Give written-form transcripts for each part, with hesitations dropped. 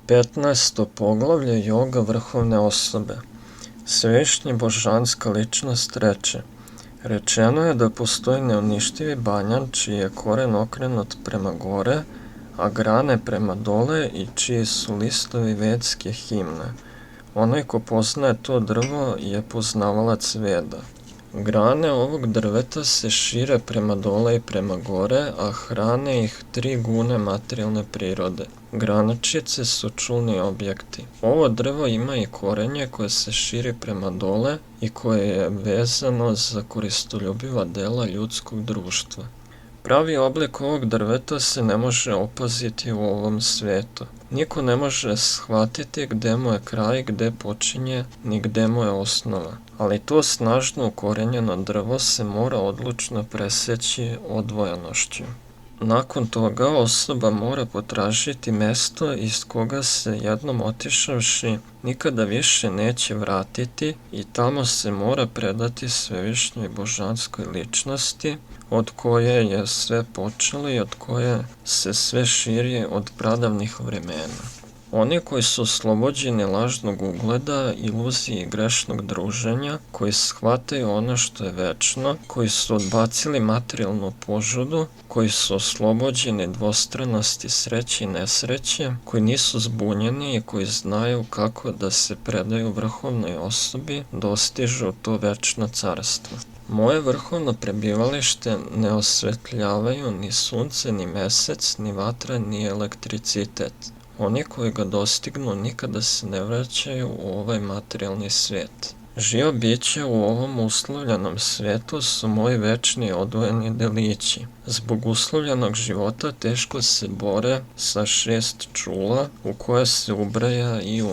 15. poglavlje Joga vrhovne osobe. Svevišnji božanska ličnost reče: Rečeno je da postoji neuništivi banjan čiji je koren okrenut prema gore, a grane prema dole i čiji su listovi vedske himne. Onaj ko poznaje to drvo je poznavalac veda. Grane ovog drveta se šire prema dole i prema gore, a hrane ih 3 gune materijalne prirode. Granačice su čulni objekti. Ovo drvo ima i korenje koje se širi prema dole i koje je vezano za koristoljubiva dela ljudskog društva. Pravi oblik ovog drveta se ne može opaziti u ovom svetu. Niko ne može shvatiti gde mu je kraj, gde počinje, ni gde mu je osnova. Ali to snažno ukorenjeno drvo se mora odlučno preseći odvojenošću. Nakon toga osoba mora potražiti mesto iz koga se jednom otišavši nikada više neće vratiti i tamo se mora predati svevišnjoj božanskoj ličnosti od koje je sve počelo i od koje se sve širi od pradavnih vremena. Oni koji su oslobođeni lažnog ugleda, iluzije i grešnog druženja, koji shvataju ono što je večno, koji su odbacili materijalnu požudu, koji su oslobođeni dvostranosti sreće i nesreće, koji nisu zbunjeni i koji znaju kako da se predaju vrhovnoj osobi, dostižu to večno carstvo. Moje vrhovno prebivalište ne osvetljavaju ni sunce, ni mesec, ni vatra, ni elektricitet. Oni koji ga dostignu nikada se ne vraćaju u ovaj materijalni svijet. Živo biće u ovom uslovljenom svetu su moji večni odvojeni delići. Zbog uslovljenog života teško se bore sa 6 čula u koje se ubraja i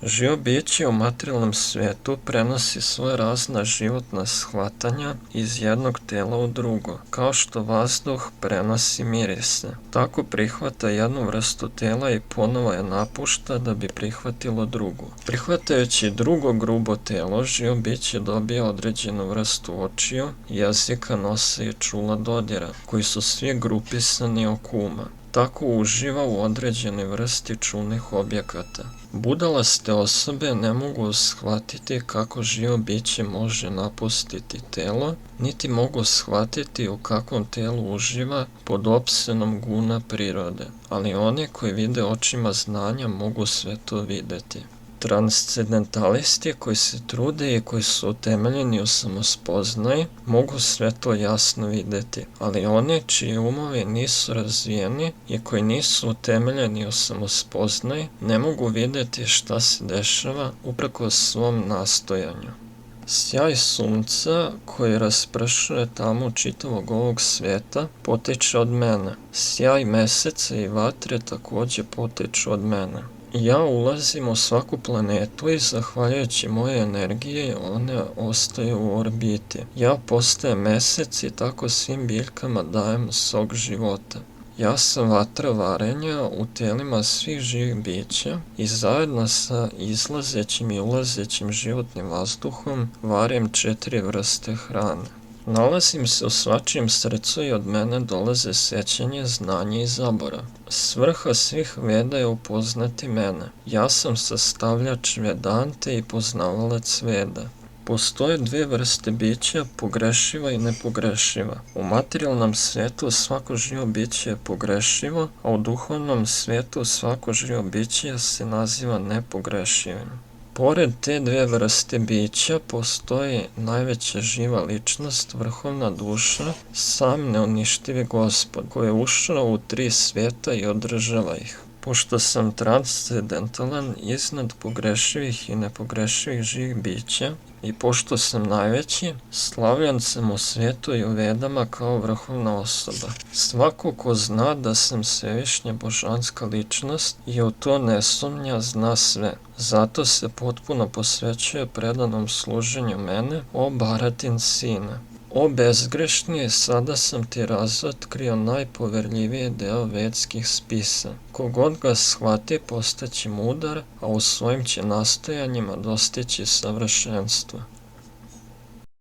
Živo biće u materijalnom svetu prenosi svoje razna životna shvatanja iz jednog tela u drugo, kao što vazduh prenosi mirise. Tako prihvata jednu vrstu tela i ponovo je napušta da bi prihvatilo drugu. Prihvatajući drugo grubo telo, živo biće dobija određenu vrstu očiju, jezika, nosa i čula dodira, koji su svi grupisani oko uma. Tako uživa u određenoj vrsti čulnih objekata. Budalaste osobe ne mogu shvatiti kako živo biće može napustiti telo, niti mogu shvatiti u kakvom telu uživa pod opsenom guna prirode, ali oni koji vide očima znanja mogu sve to videti. Transcendentalisti koji se trude i koji su utemeljeni u samospoznaji mogu sve to jasno videti, ali oni čiji umovi nisu razvijeni i koji nisu utemeljeni u samospoznaji ne mogu videti šta se dešava uprkos svom nastojanju. Sjaj sunca koji raspršuje tamu čitavog ovog sveta potiče od mene. Sjaj meseca i vatre takođe potiču od mene. Ja ulazim u svaku planetu i zahvaljujući moje energije one ostaju u orbiti. Ja postajem mesec i tako svim biljkama dajem sok života. Ja sam vatra varenja u telima svih živih bića i zajedno sa izlazećim i ulazećim životnim vazduhom varim 4 vrste hrane. Nalazim se u svačijem srcu i od mene dolaze sećanje, znanje i zaborav. Svrha svih veda je upoznati mene. Ja sam sastavljač Vedante i poznavalac veda. Postoje 2 vrste bića, pogrešiva i nepogrešiva. U materijalnom svetu svako živo biće je pogrešivo, a u duhovnom svetu svako živo biće se naziva nepogrešivim. Pored te 2 vrste bića postoji najveća živa ličnost, vrhovna duša, sam neuništivi Gospod, koji je ušao u 3 svijeta i održava ih. Pošto sam transcendentalan iznad pogrešivih i nepogrešivih živih bića i pošto sam najveći, slavljan sam u svijetu i u vedama kao vrhovna osoba. Svako ko zna da sam svevišnja božanska ličnost i u to ne sumnja zna sve. Zato se potpuno posvećuje predanom služenju mene, o Bharatin sine. O bezgrešni, sada sam ti razotkrio najpoverljiviji deo vedskih spisa. Kogod ga shvati postaće mudar, a u svojim će nastojanjima dostići savršenstvo.